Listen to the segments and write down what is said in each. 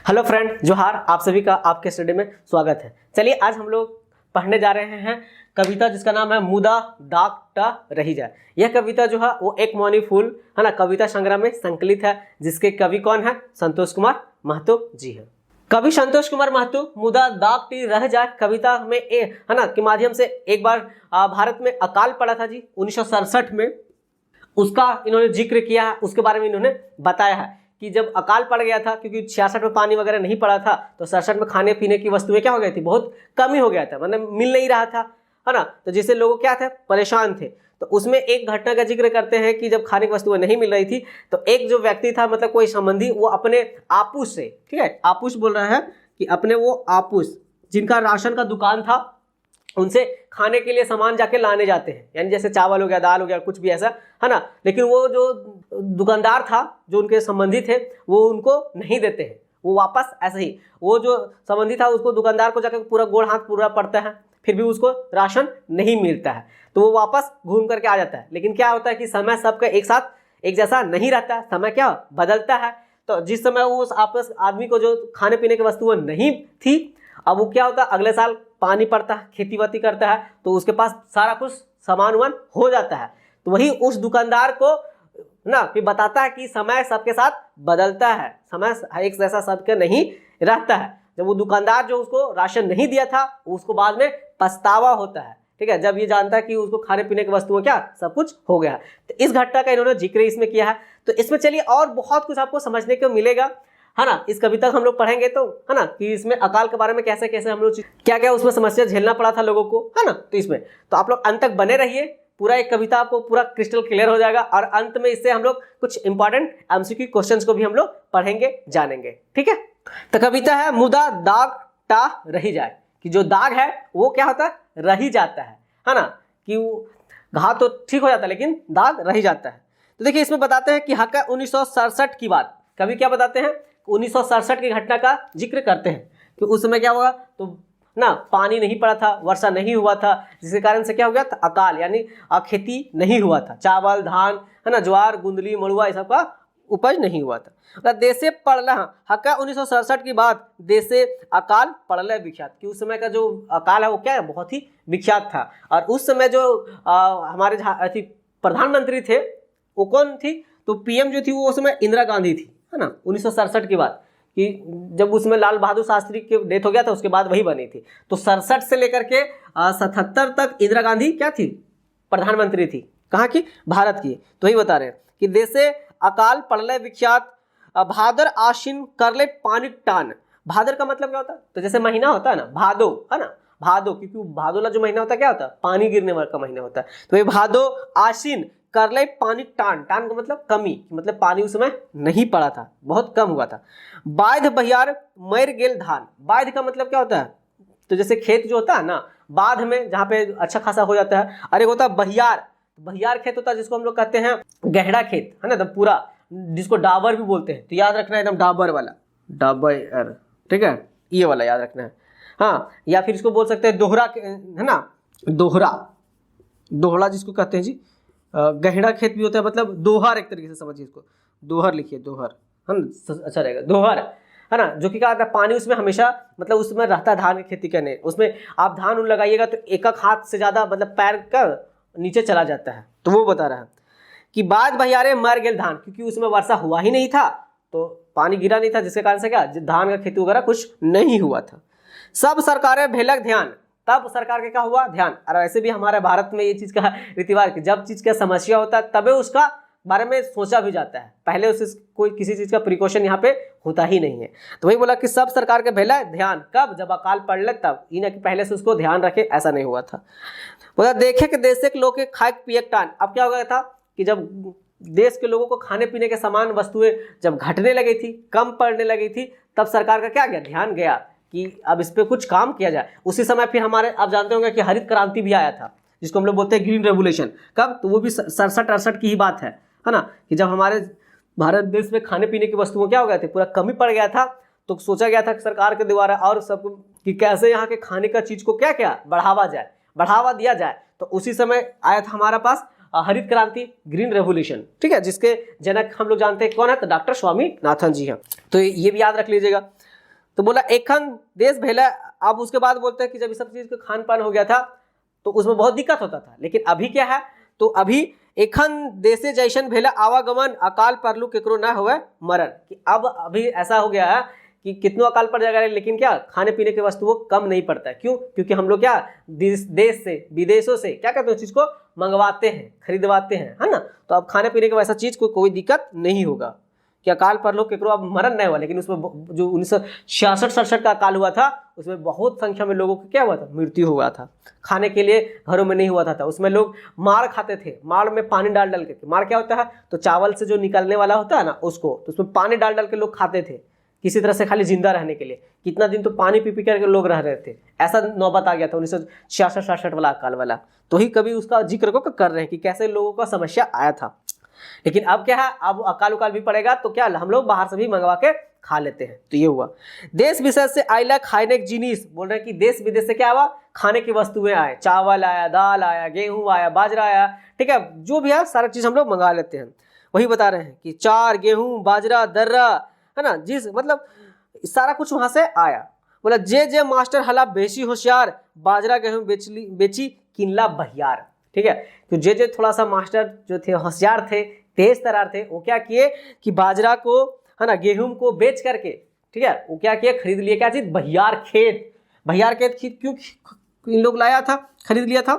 Hello friend, जोहार। आप सभी का आपके स्टडी में स्वागत है। चलिए आज हम लोग पढ़ने जा रहे हैं कविता जिसका नाम है मुदा दाग टा रही जाए। यह कविता जो है वो एक मौनी फूल है ना कविता संग्रह में संकलित है, जिसके कवि कौन है? संतोष कुमार महतो जी है। कवि संतोष कुमार महतो मुदा दाग टी रह जाए कविता में है ना के माध्यम से एक बार भारत में अकाल पड़ा था जी 1967 में। उसका इन्होंने जिक्र किया है, उसके बारे में इन्होंने बताया है कि जब अकाल पड़ गया था, क्योंकि 66 में पानी वगैरह नहीं पड़ा था, तो 67 में खाने पीने की वस्तुएं क्या हो गई थी, बहुत कमी हो गया था, मतलब मिल नहीं रहा था, है ना। तो जिससे लोग क्या थे, परेशान थे। तो उसमें एक घटना का जिक्र करते हैं कि जब खाने की वस्तुएं नहीं मिल रही थी तो एक जो व्यक्ति था, मतलब कोई संबंधी, वो अपने आपूस से, ठीक है, आपूस बोल रहा है कि अपने वो आपूस जिनका राशन का दुकान था उनसे खाने के लिए सामान जाके लाने जाते हैं, यानी जैसे चावल हो गया, दाल हो गया, कुछ भी ऐसा, है ना। लेकिन वो जो दुकानदार था, जो उनके संबंधी थे, वो उनको नहीं देते हैं, वो वापस ऐसे ही, वो जो संबंधी था उसको दुकानदार को जाकर पूरा गोड़ हाथ पूरा पड़ता है, फिर भी उसको राशन नहीं मिलता है, तो वो वापस घूम करके आ जाता है। लेकिन क्या होता है कि समय सबका एक साथ एक जैसा नहीं रहता, समय क्या बदलता है। तो जिस समय उस आपस आदमी को जो खाने पीने की वस्तुएं नहीं थी, अब वो क्या होता है, अगले साल पानी पड़ता है, खेती बाती करता है, तो उसके पास सारा कुछ सामान वान हो जाता है। तो वही उस दुकानदार को ना फिर बताता है कि समय सबके साथ बदलता है, समय एक जैसा सबके नहीं रहता है। जब वो दुकानदार जो उसको राशन नहीं दिया था, उसको बाद में पछतावा होता है, ठीक है, जब ये जानता है कि उसको खाने पीने की वस्तुएं क्या सब कुछ हो गया। तो इस घटना का इन्होंने जिक्र इसमें किया है। तो इसमें चलिए और बहुत कुछ आपको समझने को मिलेगा, है ना। इस कविता को हम लोग पढ़ेंगे तो, है ना, कि इसमें अकाल के बारे में कैसे कैसे हम लोग क्या क्या उसमें समस्या झेलना पड़ा था लोगों को, है ना। तो इसमें तो आप लोग अंत तक बने रहिए, पूरा एक कविता आपको पूरा क्रिस्टल क्लियर हो जाएगा, और अंत में इससे हम लोग कुछ इंपॉर्टेंट एमसीक्यू क्वेश्चंस को भी हम लोग पढ़ेंगे जानेंगे, ठीक है। तो कविता है मुदा दाग टा रही जाए, कि जो दाग है वो क्या होता है, रही जाता है ना, कि घाव तो ठीक हो जाता है लेकिन दाग रही जाता है। तो देखिए इसमें बताते हैं कि हक 1967 की बात, कवि क्या बताते हैं, 1967 की घटना का जिक्र करते हैं कि उस समय क्या हुआ, तो ना पानी नहीं पड़ा था, वर्षा नहीं हुआ था, जिसके कारण से क्या हो गया था, अकाल, यानी खेती नहीं हुआ था, चावल धान, है ना, ज्वार गुंदली मड़ुआ ये सब का उपज नहीं हुआ था। देशे पड़ला हका 1967 की बात, देशे अकाल पड़ला विख्यात, कि उस समय का जो अकाल है वो क्या है, बहुत ही विख्यात था। और उस समय जो हमारे प्रधानमंत्री थे वो कौन थी, तो पीएम जो थी वो उस समय इंदिरा गांधी थी, है ना। 1967 की बात, कि जब उसमें लाल बहादुर शास्त्री की डेथ हो गया था, उसके बाद वही बनी थी। तो 67 से लेकर के 77 तक इंदिरा गांधी क्या थी, प्रधानमंत्री थी, कहाँ की, भारत की। तो वही बता रहे हैं कि देशे अकाल पड़ले विख्यात, भादर आश्विन करले पानी टान। भादर का मतलब क्या होता है, तो जैसे महीना होता है ना भादो, है ना, भादो, क्योंकि भादोला जो महीना होता है क्या होता है, पानी गिरने वाला का महीना होता है। तो ये भादो आश्विन करले पानी टान, टान का मतलब कमी, मतलब पानी उस समय नहीं पड़ा था, बहुत कम हुआ था। बाध बहियार मर गेल धान, बाध का मतलब क्या होता है, तो जैसे खेत जो होता है ना, बाध में जहाँ पे अच्छा खासा हो जाता है, अरे होता है बहियार, बहियार खेत होता है जिसको हम लोग कहते हैं गहरा खेत, है ना, एकदम पूरा, जिसको डाबर भी बोलते हैं। तो याद रखना है एकदम डाबर वाला, डाबर, ठीक है, ये वाला याद रखना है, हाँ। या फिर इसको बोल सकते हैं दोहरा, है ना, दोहरा, दोहरा जिसको कहते हैं जी, गहरा खेत भी होता है, मतलब दोहर, एक तरीके से समझिए इसको, दोहर लिखिए, दोहर, है ना, अच्छा रहेगा, दोहर, है ना, जो कि क्या होता है, पानी उसमें हमेशा, मतलब उसमें रहता है धान की खेती करने, उसमें आप धान उन लगाइएगा तो एक एक हाथ से ज़्यादा, मतलब पैर का नीचे चला जाता है। तो वो बता रहा है कि बाद बहियारे मर गेल धान, क्योंकि उसमें वर्षा हुआ ही नहीं था, तो पानी गिरा नहीं था, जिसके कारण से क्या, धान का खेती वगैरह कुछ नहीं हुआ था। सब सरकारें भेलक ध्यान, तब सरकार के क्या हुआ, ध्यान। और ऐसे भी हमारे भारत में ये चीज का रीतिवाज कि जब चीज का समस्या होता है तबे उसका बारे में सोचा भी जाता है, पहले उसे कोई किसी चीज का प्रिकॉशन यहाँ पे होता ही नहीं है। तो वही बोला कि सब सरकार के भेला ध्यान, कब, जब अकाल पड़ले तब, ये ना कि पहले से उसको ध्यान रखे, ऐसा नहीं हुआ था। बोला देखे कि देश के लोग के खाए पिए टान, अब क्या हो गया था कि जब देश के लोगों को खाने पीने के सामान वस्तुएं जब घटने लगी थी, कम पड़ने लगी थी, तब सरकार का क्या गया, ध्यान गया कि अब इस पे कुछ काम किया जाए। उसी समय फिर हमारे, आप जानते होंगे कि हरित क्रांति भी आया था, जिसको हम लोग बोलते हैं ग्रीन रेवोल्यूशन, कब, तो वो भी 67-68 की ही बात है ना, कि जब हमारे भारत देश में खाने पीने की वस्तुओं क्या हो गए थे, पूरा कमी पड़ गया था, तो सोचा गया था सरकार के द्वारा और सब कि कैसे यहाँ के खाने का चीज को क्या क्या बढ़ावा जाए, बढ़ावा दिया जाए। तो उसी समय आया था हमारा पास हरित क्रांति, ग्रीन रेवोल्यूशन, ठीक है, जिसके जनक हम लोग जानते हैं कौन है, तो डॉक्टर स्वामीनाथन जी हैं। तो ये भी याद रख लीजिएगा। तो बोला एखन देश भेला। अब उसके बाद बोलते हैं कि जब ये सब चीज का खान पान हो गया था तो उसमें बहुत दिक्कत होता था, लेकिन अभी क्या है, तो अभी एखन देशे जैसन भेला आवागमन अकाल परलू केकरो ना होवे मरण, कि अब अभी ऐसा हो गया है कि कितनों अकाल पड़ जाएगा, लेकिन क्या खाने पीने की वस्तुओं कम नहीं पड़ता है। क्यों? क्योंकि हम लोग क्या देश से विदेशों से क्या कहते हैं, उस चीज को मंगवाते हैं, खरीदवाते हैं, है ना। तो अब खाने पीने की वैसा चीज को कोई दिक्कत नहीं होगा कि अकाल पर लोग केकरो अब मरण नहीं हुआ। लेकिन उसमें जो 1966-67 का अकाल हुआ था उसमें बहुत संख्या में लोगों को क्या हुआ था, मृत्यु हुआ था। खाने के लिए घरों में नहीं हुआ था, उसमें लोग माड़ खाते थे, माड़ में पानी डाल डाल के। माड़ क्या होता है, तो चावल से जो निकलने वाला होता है ना उसको, तो उसमें पानी डाल डाल के लोग खाते थे किसी तरह से खाली जिंदा रहने के लिए। कितना दिन तो पानी पी पी करके लोग रह रहे थे। ऐसा नौबत आ गया था 1966-67 वाला अकाल वाला। तो ही कभी उसका जिक्र को कर रहे हैं कि कैसे लोगों का समस्या आया था। लेकिन अब क्या है, अब अकाल उकाल भी पड़ेगा तो क्या हम लोग बाहर से भी मंगवा के खा लेते हैं। तो ये हुआ देश विदेश से आइला खाने के जिनिस, बोल रहे हैं कि देश विदेश से क्या हुआ, खाने की वस्तुएं आए, चावल आया, दाल आया, गेहूं आया, बाजरा आया, ठीक है, जो भी है सारा चीज हम लोग मंगा लेते हैं। वही बता रहे हैं कि चार, गेहूं, बाजरा, दर्रा, है ना, जिस मतलब सारा कुछ वहां से आया। बोला जे मास्टर हला बेची होशियार, बाजरा गेहूं बेची किनला बहियार, ठीक है। तो जे थोड़ा सा मास्टर जो थे, होशियार थे, तेज तरार थे, वो क्या किए कि बाजरा को, है ना, गेहूं को बेच करके, ठीक है, वो क्या किए, खरीद लिए क्या चीज, बहियार खेत। बहियार खेत क्यों इन लोग लाया था, खरीद लिया था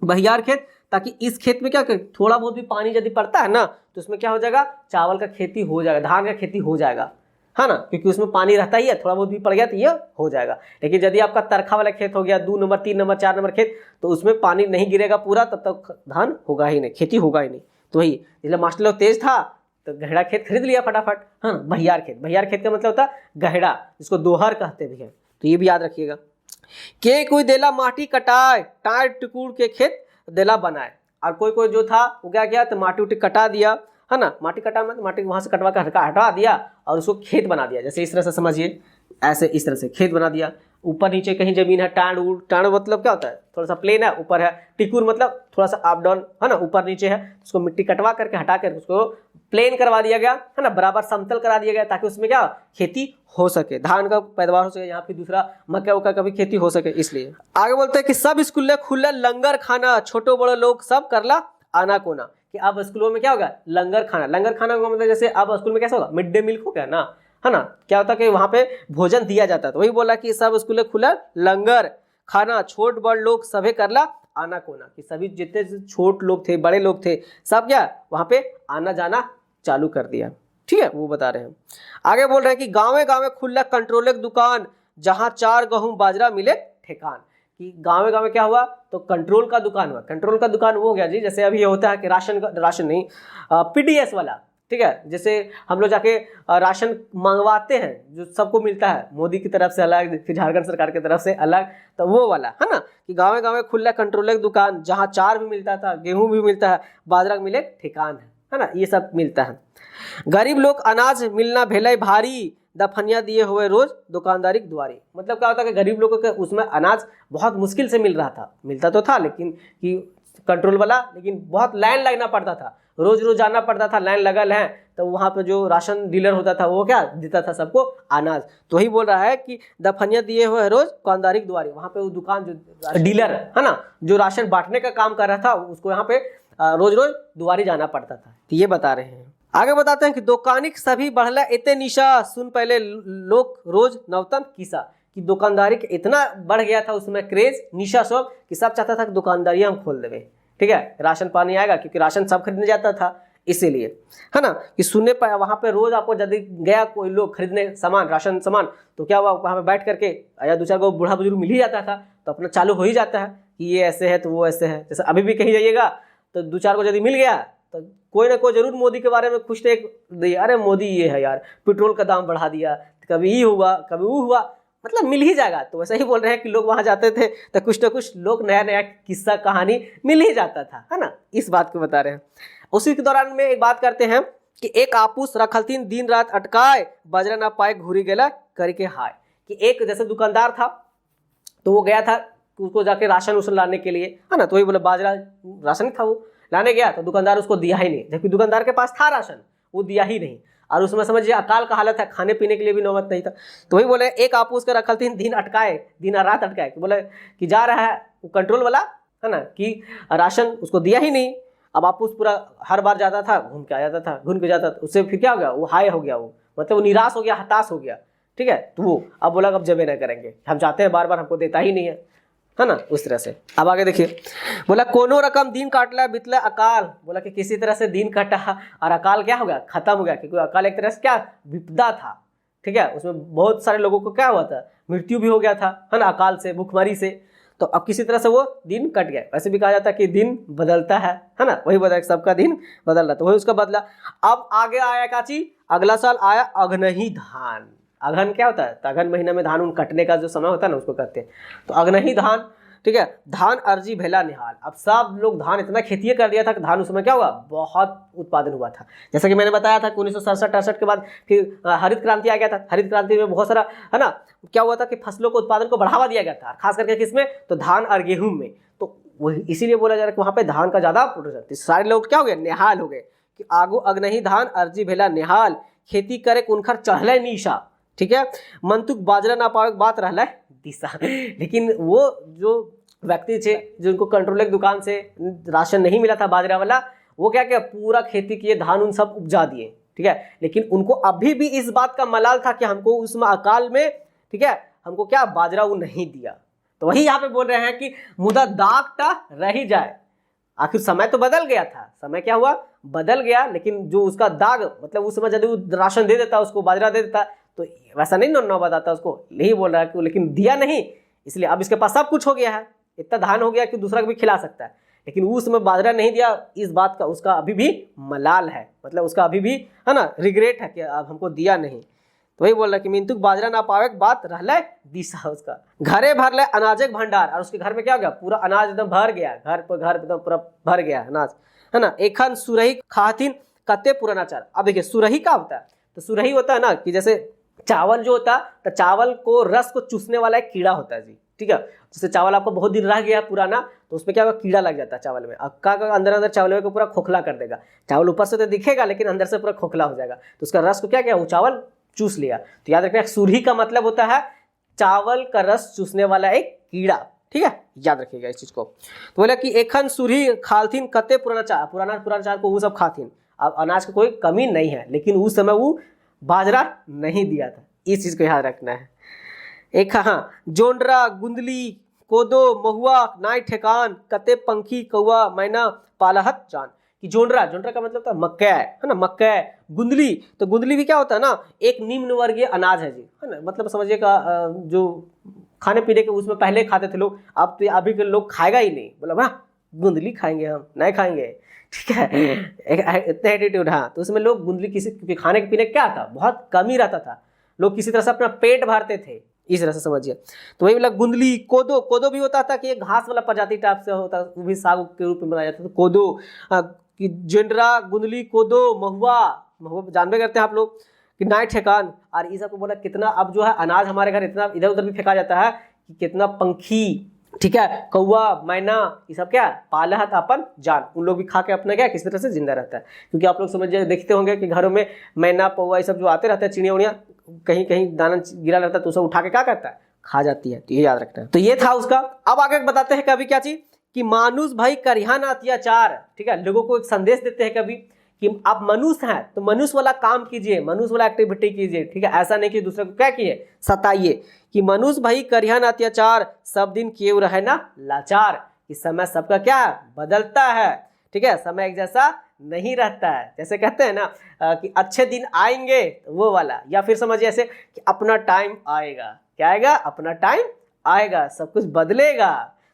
बहियार खेत, ताकि इस खेत में क्या थोड़ा बहुत भी पानी यदि पड़ता है ना तो उसमें क्या हो जाएगा, चावल का खेती हो जाएगा, धान का खेती हो जाएगा, है ना, क्योंकि उसमें पानी रहता ही है, थोड़ा बहुत भी पड़ गया तो ये हो जाएगा। लेकिन यदि आपका तरखा वाला खेत हो गया, 2 नंबर 3 नंबर 4 नंबर खेत, तो उसमें पानी नहीं गिरेगा पूरा, तब तक धान होगा ही नहीं, खेती होगा ही नहीं। तो वही इसलिए मास्टर लोग तेज था तो गहरा खेत खरीद लिया फटाफट। हाँ, बहियार खेत, बहियार खेत का मतलब होता है गहरा, जिसको दोहर कहते भी हैं। तो ये भी याद रखिएगा। के कोई देला माटी कटाए, टायर टुकुड़ के खेत देला बनाए। और कोई जो था वो क्या किया, तो माटी उटी कटा दिया, है ना, माटी कटा मतलब माटी वहां से कटवा कर हटा दिया और उसको खेत बना दिया। जैसे इस तरह से समझिए, ऐसे इस तरह से खेत बना दिया। ऊपर नीचे कहीं जमीन है, टाण मतलब क्या होता है, थोड़ा सा प्लेन है, ऊपर है टिकुर मतलब थोड़ा सा अप डाउन, है ना, ऊपर नीचे है, उसको मिट्टी कटवा करके हटा कर उसको प्लेन करवा दिया गया, है ना, बराबर समतल करा दिया गया, ताकि उसमें क्या खेती हो सके, धान का पैदावार हो सके, यहाँ पे दूसरा मक्का उक्का का भी खेती हो सके। इसलिए आगे बोलते हैं कि सब स्कूल खुला लंगर खाना, छोटो बड़ो लोग सब करला आना कोना, कि अब स्कूलों में क्या होगा, लंगर खाना। लंगर खाना का मतलब जैसे अब स्कूल में कैसा होगा, मिड डे मील हो गया ना, है ना, क्या होता है कि वहां पे भोजन दिया जाता है। तो वही बोला कि सब स्कूल खुला लंगर खाना, छोट बड़ लोग सभे करला आना कोना, कि सभी जितने छोट लोग थे, बड़े लोग थे, सब क्या वहां पे आना जाना चालू कर दिया। ठीक है, वो बता रहे हैं। आगे बोल रहे हैं कि गाँव गाँव खुला कंट्रोल दुकान, जहां 4 गेहूं बाजरा मिले ठेकान, कि गाँव गाँव क्या हुआ, तो कंट्रोल का दुकान हुआ। कंट्रोल का दुकान वो हो गया जी, जैसे अभी ये होता है कि राशन नहीं, पीडीएस वाला, ठीक है, जैसे हम लोग जाके राशन मंगवाते हैं जो सबको मिलता है, मोदी की तरफ से अलग, फिर झारखंड सरकार की तरफ से अलग, तो वो वाला, है ना, कि गाँव गाँव खुला कंट्रोल दुकान, जहाँ 4 भी मिलता था, गेहूं भी मिलता है, बाजरा मिले ठेकान है ना, ये सब मिलता है। गरीब लोग अनाज मिलना भेलै भारी, दफनिया दिए हुए रोज दुकानदारी दुआरी। मतलब क्या होता है कि गरीब लोगों के उसमें अनाज बहुत मुश्किल से मिल रहा था, मिलता तो था लेकिन कि कंट्रोल वाला, लेकिन बहुत लाइन लगना पड़ता था, रोज रोज जाना पड़ता था, लाइन लगल है, तो वहाँ पे जो राशन डीलर होता था वो क्या देता था सबको अनाज। तो वही बोल रहा है कि दफनिया दिए हुए रोज दुकानदारी दुआरी, वहाँ पे वो दुकान जो डीलर है ना, जो राशन बांटने का काम कर रहा था, उसको यहाँ पे रोज रोज दुआरी जाना पड़ता था। तो ये बता रहे हैं। आगे बताते हैं कि दुकानिक सभी बढ़ला इतने निशा, सुन पहले लोग रोज नवतन किसा, कि दुकानदारी के इतना बढ़ गया था उसमें क्रेज, निशा सब, कि सब चाहता था कि दुकानदारी हम खोल देवे, ठीक है, राशन पानी आएगा, क्योंकि राशन सब खरीदने जाता था, इसीलिए, है ना, कि सुनने पर वहाँ पे रोज आपको यदि गया कोई लोग खरीदने सामान, राशन सामान, तो क्या हुआ, वहाँ पे बैठ करके या 2-4 को बूढ़ा बुजुर्ग मिल ही जाता था, तो अपना चालू हो ही जाता है कि ये ऐसे है तो वो ऐसे है। जैसे अभी भी कहीं जाइएगा तो 2-4 को यदि मिल गया तो कोई ना कोई जरूर मोदी के बारे में कुछ तो एक, अरे मोदी ये है यार, पेट्रोल का दाम बढ़ा दिया, कभी ये हुआ कभी वो हुआ, मतलब मिल ही जाएगा। तो वैसे ही बोल रहे हैं कि लोग वहां जाते थे तो कुछ ना कुछ लोग नया नया किस्सा कहानी मिल ही जाता था, है ना, इस बात को बता रहे हैं। उसी के दौरान में एक बात करते हैं कि एक आपूस रखलतीन दिन रात अटकाए, बजरा ना पाए घूरी गेला करके हाय, कि एक जैसे दुकानदार था तो वो गया था उसको जाके राशन उसन लाने के लिए, है ना, तो वही बोले बाजरा राशन था, वो लाने गया तो दुकानदार उसको दिया ही नहीं, जबकि दुकानदार के पास था राशन, वो दिया ही नहीं। और उसमें समझिए अकाल का हालत है, खाने पीने के लिए भी नौबत नहीं था। तो वही बोले एक आपू उसका रखल थी, दिन अटकाए, दिन और रात अटकाए, बोले कि जा रहा है वो कंट्रोल वाला है ना, कि राशन उसको दिया ही नहीं। अब आपू पूरा हर बार जाता था, घूम के आ जाता था, घूम के जाता था, उससे फिर क्या हो गया, वो हाय हो गया, वो मतलब वो निराश हो गया, हताश हो गया, ठीक है। तो वो अब बोला अब जबे नहीं करेंगे, हम चाहते हैं बार बार, हमको देता ही नहीं है ना, उस तरह से। अब आगे देखिए, बोला कोनो रकम दिन काटला बितला अकाल, बोला कि किसी तरह से दिन कटा और अकाल क्या हो गया, खत्म हो गया, क्योंकि अकाल एक तरह से क्या विपदा था, ठीक है। उसमें बहुत सारे लोगों को क्या हुआ था, मृत्यु भी हो गया था, है ना, अकाल से, भूखमरी से। तो अब किसी तरह से वो दिन कट गया। वैसे भी कहा जाता है कि दिन बदलता है ना, वही बदल, सबका दिन बदल रहा, तो वही उसका बदला। अब आगे आया क्या चीज, अगला साल आया अगनही धान। अगहन क्या होता है, तो अगहन महीना में धान उन कटने का जो समय होता है ना, उसको कहते हैं। तो अगनही धान, ठीक है, धान अर्जी भेला निहाल। अब सब लोग धान इतना खेती कर दिया था कि धान उस समय क्या हुआ, बहुत उत्पादन हुआ था। जैसा कि मैंने बताया था कि 1967-68 के बाद फिर हरित क्रांति आ गया था। हरित क्रांति में बहुत सारा, है ना, क्या हुआ था कि फसलों को, उत्पादन को बढ़ावा दिया गया था, खास करके किसमें, तो धान और गेहूं में। तो वही इसीलिए बोला जा रहा है कि वहाँ पे धान का ज्यादा प्रोडक्शन। सारे लोग क्या हो गए, निहाल हो गए, कि आगू अगनही धान अर्जी भेला निहाल, खेती करे कुनखर चढ़ले निशा, ठीक है, मंतुक बाजरा ना पावे बात रहला दिशा। लेकिन वो जो व्यक्ति थे जिनको कंट्रोल की दुकान से राशन नहीं मिला था बाजरा वाला, वो क्या क्या पूरा खेती किए, धान उन सब उपजा दिए, ठीक है। लेकिन उनको अभी भी इस बात का मलाल था कि हमको उसमें अकाल में, ठीक है, हमको क्या बाजरा वो नहीं दिया। तो वही यहाँ पे बोल रहे हैं कि मुदा दागटा रह जाए। आखिर समय तो बदल गया था, समय क्या हुआ, बदल गया, लेकिन जो उसका दाग, मतलब उस समय यदि वो राशन दे देता, उसको बाजरा दे देता, तो वैसा नहीं नौ बताता उसको, यही बोल रहा है कि लेकिन दिया नहीं, इसलिए अब इसके पास सब कुछ हो गया है, इतना धान हो गया कि दूसरा को भी खिला सकता है, लेकिन उस समय बाजरा नहीं दिया, इस बात का उसका अभी भी मलाल है, मतलब उसका अभी भी, है ना, रिग्रेट है कि अब हमको दिया नहीं। तो वही बोल रहा है कि मिंतुक बाजरा ना पावे बात रहले दिशा उसका। घरे भर ले अनाजक भंडार, और उसके घर में क्या हो गया, पूरा अनाज एकदम भर गया, घर पर घर एकदम पूरा भर गया अनाज, है ना। एखन सुरही खातिन कते पुरानाचार। अब देखिए सुरही क्या होता है, तो सुरही होता है ना कि जैसे चावल जो होता है, तो चावल को रस को चूसने वाला एक कीड़ा होता है जी, ठीक है। जैसे चावल आपको बहुत दिन रह गया पुराना, तो उसमें क्या होगा, कीड़ा लग जाता है चावल में, अक्का का अंदर अंदर चावल को पूरा खोखला कर देगा। चावल ऊपर से तो दिखेगा, लेकिन अंदर से पूरा खोखला हो जाएगा, तो उसका रस को क्या किया, वो चावल चूस लिया। तो याद रखना, सुरही का मतलब होता है चावल का रस चूसने वाला एक कीड़ा, ठीक है, याद रखिएगा इस चीज को। तो बोला कि एखन सुरही खालथीन कते पुराना चार को वो सब खाथिन। अब अनाज की कोई कमी नहीं है, लेकिन उस समय वो बाजरा नहीं दिया था, इस चीज को याद रखना है। एक हाँ, जोंडरा गुंदली कोदो महुआ नाई ठेकान कते पंखी कौआ मैना पालहत जान। कि जोंडरा, जोंडरा का मतलब था मक्का, है ना, मक्का। गुंदली, तो गुंदली भी क्या होता है ना, एक निम्न वर्गीय अनाज है जी, है ना, मतलब समझिए का जो खाने पीने के उसमें पहले खाते थे लोग, अब तो अभी के लोग खाएगा ही नहीं, बोला हाँ गुंदली खाएंगे, हम नहीं खाएंगे, ठीक है, इतना एटीट्यूड। हाँ, तो उसमें लोग गुंदली किसी खाने के पीने क्या था, बहुत कम ही रहता था, लोग किसी तरह से अपना पेट भरते थे, इस तरह से समझिए। तो वही बोला गुंदली, कोदो, कोदो भी होता था कि एक घास वाला प्रजाति टाइप से होता, वो भी साग के रूप में बनाया जाता था, तो कोदो। कि जेंडरा गुंदली कोदो महुआ, महुआ जानबे करते हैं आप लोग, कि नाइट ठेकान। और ये सबको बोला कितना, अब जो है अनाज हमारे घर इतना इधर उधर भी फेंका जाता है कि कितना पंखी, ठीक है, कौआ मैना, ये सब क्या पालहत अपन जान, उन लोग भी खा के अपना क्या किसी तरह से जिंदा रहता है। क्योंकि आप लोग समझिए देखते होंगे कि घरों में मैना पौवा ये सब जो आते रहते हैं, चिड़िया उड़िया, कहीं कहीं दाना गिरा रहता है तो उसे उठा के क्या करता है, खा जाती है। तो ये याद रखना है। तो ये था उसका। अब आगे बताते हैं कभी क्या चीज, कि मानुष भाई करिहा ना अत्याचार, ठीक है, लोगों को एक संदेश देते हैं कभी कि आप मनुष्य हैं तो मनुष्य वाला काम कीजिए, मनुष्य वाला एक्टिविटी कीजिए, ठीक है, ऐसा नहीं कि दूसरे को क्या किए, सताइए। कि मनुष्य भाई करिहा ना अत्याचार, सब दिन किए रहे ना लाचार। कि समय सबका क्या है, बदलता है, ठीक है, समय एक जैसा नहीं रहता है। जैसे कहते हैं ना कि अच्छे दिन आएंगे, वो वाला। या फिर समझिए ऐसे कि अपना टाइम आएगा, क्या आएगा, अपना टाइम आएगा, सब कुछ बदलेगा।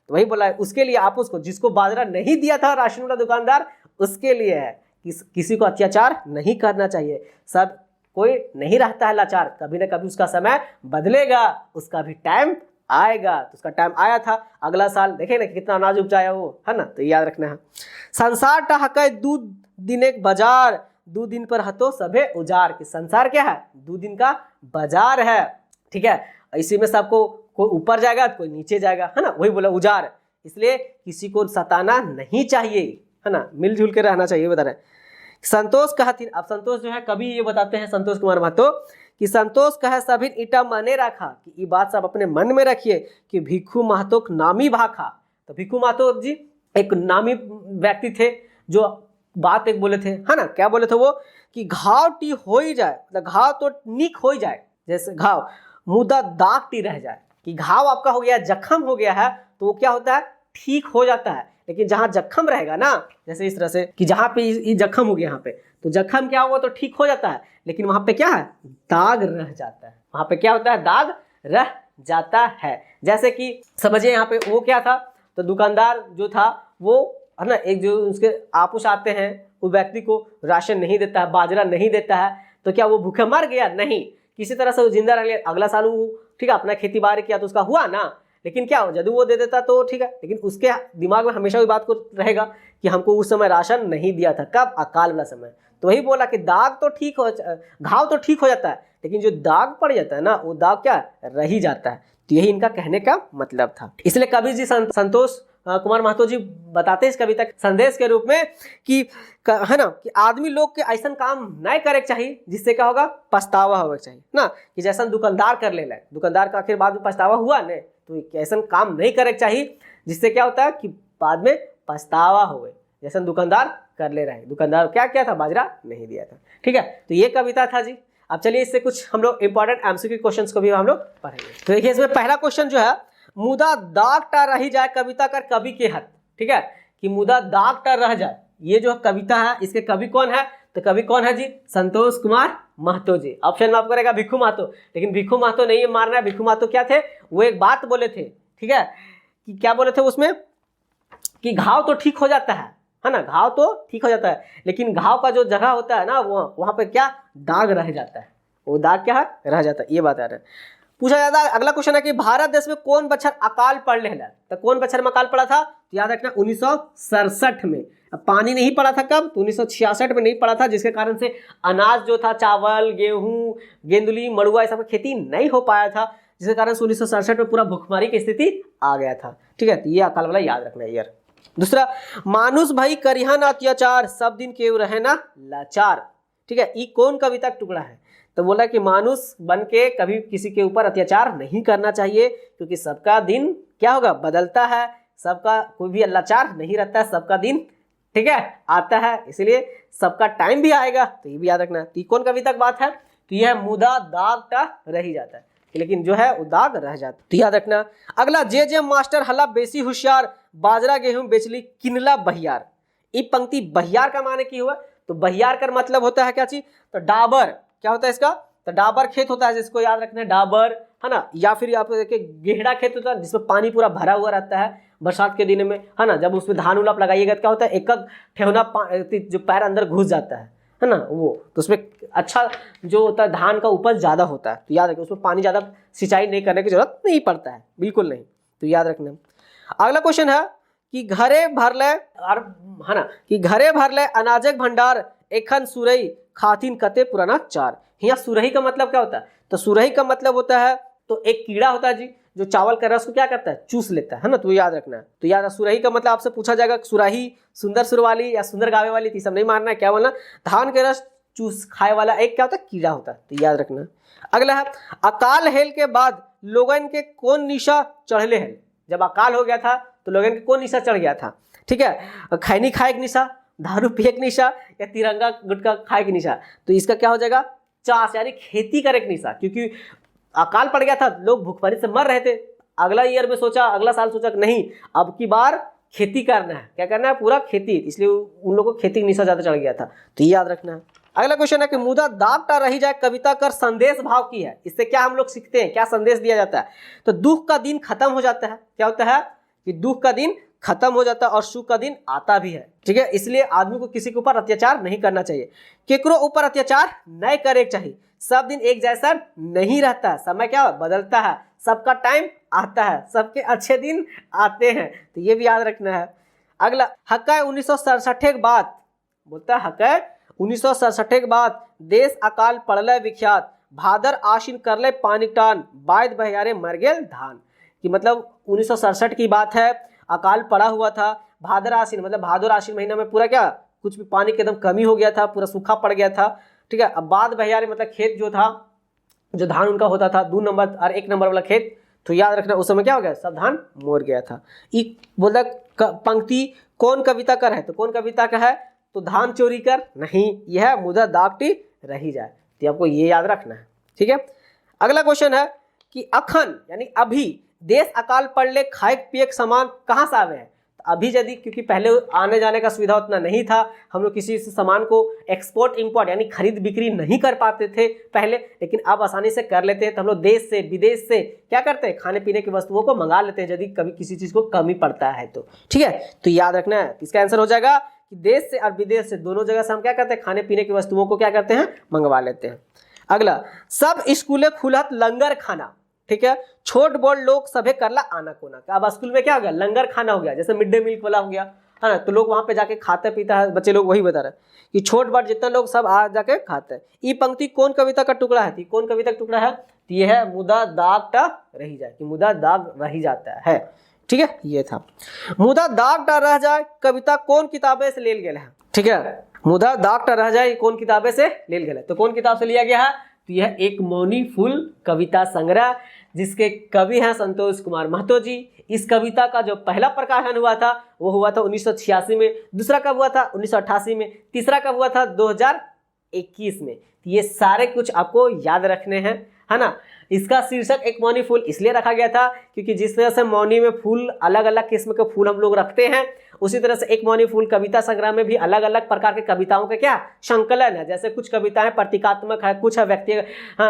तो वही बोला है, उसके लिए आप उसको, जिसको बाजरा नहीं दिया था राशन वाला दुकानदार, उसके लिए है कि किसी को अत्याचार नहीं करना चाहिए। सब कोई नहीं रहता है लाचार, कभी ना कभी उसका समय बदलेगा, उसका भी टाइम आएगा। तो उसका टाइम आया था, अगला साल देखे ना कितना अनाज उपजाया वो, है ना। तो याद रखना है। संसार टहके 2 दिन एक बाजार, 2 दिन पर हतो सभे उजार। कि संसार क्या है, 2 दिन का बाजार है, ठीक है। इसी में सबको कोई ऊपर जाएगा कोई नीचे जाएगा, है ना, वही बोला उजार। इसलिए किसी को सताना नहीं चाहिए, है ना, मिलजुल के रहना चाहिए, बता रहे। संतोष कहथिन, अब संतोष जो है कवि ये बताते हैं संतोष कुमार महतो कि संतोष कहे सभी ईटा मने रखा, कि ये बात सब अपने मन में रखिए कि भिक्षु महतो नामी भाखा। तो भिक्षु महतो जी एक नामी व्यक्ति थे जो बात एक बोले थे, है ना, क्या बोले थे वो कि घाव टी हो ही जाए, मतलब घाव तो नीक हो ही जाए, जैसे घाव मुदा दाग टी रह जाए, कि घाव आपका हो गया, जख्म हो गया है तो वो क्या होता है, ठीक हो जाता है। लेकिन जहां जख्म रहेगा ना, जैसे इस तरह से कि जहां पे ये जख्म हो गया यहाँ पे, तो जख्म क्या हुआ तो ठीक हो जाता है, लेकिन वहां पे क्या है, दाग रह जाता है। वहां पे क्या होता है, दाग रह जाता है। जैसे कि समझिए यहाँ पे वो क्या था, तो दुकानदार जो था वो, है ना, एक जो उसके आपूस आते हैं, वो व्यक्ति को राशन नहीं देता है, बाजरा नहीं देता है, तो क्या वो भूखे मर गया? नहीं, किसी तरह से वो जिंदा रह गया। अगला साल वो ठीक है अपना खेती बाड़ी किया तो उसका हुआ ना, लेकिन क्या हो, यदि वो दे देता तो ठीक है, लेकिन उसके दिमाग में हमेशा भी बात को रहेगा कि हमको उस समय राशन नहीं दिया था। कब? अकाल वाला समय। तो वही बोला कि दाग तो ठीक हो, घाव तो ठीक हो जाता है, लेकिन जो दाग पड़ जाता है ना, वो दाग क्या रह ही जाता है। तो यही इनका कहने का मतलब था। इसलिए कवि जी संतोष कुमार महतो जी बताते हैं इस कविता के संदेश के रूप में कि है ना, कि आदमी लोग के ऐसा काम नहीं करे चाहिए जिससे क्या होगा, पछतावा होगा चाहिए ना, कि जैसा दुकानदार कर ले, दुकानदार का आखिर बाद में पछतावा हुआ ने, तो ऐसा काम नहीं करे चाहिए जिससे क्या होता है कि बाद में पछतावा हो, जैसा दुकानदार कर ले रहे। दुकानदार क्या किया था, बाजरा नहीं दिया था। ठीक है, तो ये कविता था जी। अब चलिए इससे कुछ हम लोग इंपॉर्टेंट एमसीक्यू क्वेश्चंस को भी हम लोग पढ़ेंगे। तो देखिए इसमें पहला क्वेश्चन जो है, मुदा दाग टा रही जाए कविता कर कवि के हथ। ठीक है, कि मुदा दाग टा रह जाए, ये जो कविता है इसके कवि कौन है, तो कवि कौन है जी, संतोष कुमार महतो जी। ऑप्शन में आपको रहेगा भिक्षु महतो, लेकिन भिक्षु महतो नहीं मारना है। भिक्षु महतो क्या थे, वो एक बात बोले थे, ठीक है, कि क्या बोले थे उसमें, कि घाव तो ठीक हो जाता है ना, घाव तो ठीक हो जाता है, लेकिन घाव का जो जगह होता है ना, वो वहां पर क्या दाग रह जाता है, वो दाग क्या है, रह जाता है। ये बात आ रहा है। पूछा जाता है अगला क्वेश्चन है कि भारत देश में कौन बच्चर अकाल पड़ लेला, तो कौन बच्चर में अकाल पड़ा था, तो याद रखना 1967 में। अब पानी नहीं पड़ा था कब, तो 1966 में नहीं पड़ा था, जिसके कारण से अनाज जो था, चावल, गेहूं, गेंदुली, मड़ुआ, ऐसा खेती नहीं हो पाया था, जिसके कारण से 1967 में पूरा भूखमरी की स्थिति आ गया था। ठीक है, तो ये अकाल वाला याद रखना है यार। दूसरा, मानुष भाई करिहा ना अत्याचार, सब दिन केव रहे ना लाचार। ठीक है, ये कौन कविता का टुकड़ा है, तो बोला कि मानुष बन के कभी किसी के ऊपर अत्याचार नहीं करना चाहिए, क्योंकि सबका दिन क्या होगा, बदलता है, सबका कोई भी लाचार नहीं रहता है, सबका दिन ठीक है आता है, इसलिए सबका टाइम भी आएगा। तो ये भी याद रखना है। तो कौन कविता की बात है, तो यह मुदा दाग टा रह ही जाता है, लेकिन जो है वो दाग रह जाता है, तो याद रखना। अगला, जे मास्टर हल्ला बेसी होशियार, बाजरा गेहूं बेचली किनला बहियार। ये पंक्ति बहियार का माने की हुआ, तो बहियार का मतलब होता है क्या चीज, तो डाबर। क्या होता है इसका, तो डाबर खेत होता है, जिसको याद रखना है डाबर, है ना, या फिर आप देखिए गेहड़ा खेत होता है जिसमें पानी पूरा भरा हुआ रहता है बरसात के दिन में, है ना, जब उसमें धान उलाप लगाइएगा क्या होता है, एक ठेहुना जो पैर अंदर घुस जाता है ना, वो तो उसमें अच्छा जो होता है धान का उपज ज़्यादा होता है। तो याद रखिए उसमें पानी ज़्यादा सिंचाई नहीं करने की जरूरत नहीं पड़ता है, बिल्कुल नहीं, तो याद रखना। अगला क्वेश्चन है कि घरे भर ले, है ना, कि घरे भर ले अनाजक भंडार, एखन सुरई खातिन कते पुराना चार। यहाँ सुरही का मतलब क्या होता है, तो सुरही का मतलब होता है, तो एक कीड़ा होता है जी जो चावल का रस को क्या करता है, चूस लेता है ना, तो याद रखना है। तो याद, सुरही का मतलब आपसे पूछा जाएगा सुराही सुंदर सुर वाली या सुंदर गावे वाली, तो सब नहीं मारना है, क्या बोलना, धान के रस चूस खाए वाला एक क्या होता है, कीड़ा होता है, तो याद रखना। अगला है, अकाल हेल के बाद लोगन के कौन निशा चढ़ले है। जब अकाल हो गया था तो लोगन के कौन निशा चढ़ गया था, ठीक है, खैनी खाए की निशा, दारू पिए की निशा, या तिरंगा गुटखा खाए की निशा। तो इसका क्या हो जाएगा, चास यानी खेती करे की निशा, क्योंकि अकाल पड़ गया था, लोग भूखमरी से मर रहे थे। अगला ईयर में सोचा, अगला साल सोचा नहीं अब की बार खेती करना है, क्या करना है, पूरा खेती, इसलिए उन लोगों को खेती की निशा ज्यादा चढ़ गया था, तो ये याद रखना है। अगला क्वेश्चन है कि मुदा दाग टा रही जाए कविता कर संदेश भाव की है। इससे क्या हम लोग सीखते हैं, क्या संदेश दिया जाता है, तो दुख का दिन खत्म हो जाता है। क्या होता है कि दुख का दिन खत्म हो जाता है और सुख का दिन आता भी है। ठीक है, इसलिए आदमी को किसी के ऊपर अत्याचार नहीं करना चाहिए, केकरो ऊपर अत्याचार नहीं करे चाहिए। सब दिन एक जैसा नहीं रहता, समय क्या बदलता है, सबका टाइम आता है, सबके अच्छे दिन आते हैं, तो ये भी याद रखना है। अगला, हक़ 1967 के बाद, बोलता है हक़ 1967 के बाद देश अकाल पड़ल विख्यात, भादर आश्विन करले पानी टान, बायद बहियारे मर गेल धान। कि मतलब 1967 की बात है, अकाल पड़ा हुआ था, भादर आश्विन मतलब भादर आश्विन महीना में पूरा क्या कुछ भी पानी की एकदम कमी हो गया था, पूरा सूखा पड़ गया था, ठीक है। अब बाद भैयारी मतलब खेत जो था, जो धान उनका होता था 2 नंबर और 1 नंबर वाला खेत, तो याद रखना उस समय क्या हो गया, सब धान मोर गया था। बोला पंक्ति कौन कविता का है, तो कौन कविता का है, तो धान चोरी कर नहीं, यह मुदा दागटी रही जाए, तो आपको ये याद रखना है, ठीक है। अगला क्वेश्चन है कि अखन यानी अभी देश अकाल पड़ले खाए पिए सामान कहाँ से आवे है, तो अभी यदि, क्योंकि पहले आने जाने का सुविधा उतना नहीं था, हम लोग किसी सामान को एक्सपोर्ट इंपोर्ट यानी खरीद बिक्री नहीं कर पाते थे पहले, लेकिन अब आसानी से कर लेते हैं। तो हम लोग देश से विदेश से क्या करते हैं, खाने पीने की वस्तुओं को मंगा लेते हैं यदि कभी किसी चीज़ को कमी पड़ता है तो, ठीक है। तो याद रखना है, इसका आंसर हो जाएगा कि देश से और विदेश से दोनों जगह से हम क्या करते हैं, खाने पीने की वस्तुओं को क्या करते हैं, मंगवा लेते हैं। अगला, सब स्कूले खुलत लंगर खाना, ठीक है, छोट बड़ लोग सभे करला आना कोना। अब स्कूल में क्या हो गया, लंगर खाना हो गया, जैसे मिड डे मील वाला हो गया है ना, तो लोग वहां पे जाके खाते पीता है, बच्चे लोग वही बता रहे कि छोट बड़ जितना लोग सब आ जाके खाते हैं। ये पंक्ति कौन कविता का टुकड़ा है, कौन कविता का टुकड़ा है, तो ये है मुदा दाग टा रही जाए, कि मुदा दाग रही जाता है, ठीक है। ये था मुदा दाग टा रह जाए, कविता कौन किताबें से लेल गेल है, ठीक है। मुदा दाग टा रह जाए कौन किताबें से लेल गेल है, तो कौन किताब से लिया गया है, तो यह एक मौनी फूल कविता संग्रह, जिसके कवि हैं संतोष कुमार महतो जी। इस कविता का जो पहला प्रकाशन हुआ था वो हुआ था 1986 में, दूसरा कब हुआ था 1988 में, तीसरा कब हुआ था 2021 में। ये सारे कुछ आपको याद रखने हैं, है ना। इसका शीर्षक एक मौनी फूल इसलिए रखा गया था क्योंकि जिस तरह से मौनी में फूल अलग अलग किस्म के फूल हम लोग रखते हैं, उसी तरह से एक मौनी फूल कविता संग्रह में भी अलग अलग प्रकार के कविताओं के क्या संकलन है। जैसे कुछ कविताएं प्रतीकात्मक है, कुछ है व्यक्ति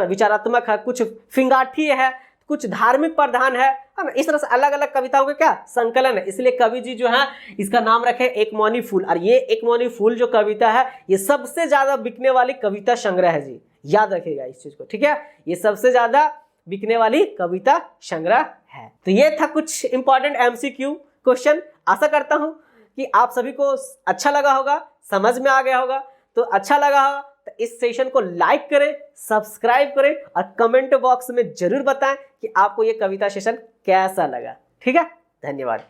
विचारात्मक है, कुछ फिंगाठी है, कुछ धार्मिक प्रधान है ना। इस तरह से अलग अलग कविताओं के क्या संकलन है, इसलिए कवि जी जो है इसका नाम रखे एक मौनी फूल। और ये एक मौनी फूल जो कविता है ये सबसे ज्यादा बिकने वाली कविता संग्रह है जी, याद रखिएगा इस चीज को, ठीक है। ये सबसे ज्यादा बिकने वाली कविता संग्रह है। तो ये था कुछ इंपॉर्टेंट MCQ क्वेश्चन। आशा करता हूं कि आप सभी को अच्छा लगा होगा, समझ में आ गया होगा। तो अच्छा लगा होगा तो इस सेशन को लाइक करें, सब्सक्राइब करें और कमेंट बॉक्स में जरूर बताएं कि आपको ये कविता सेशन कैसा लगा, ठीक है। धन्यवाद।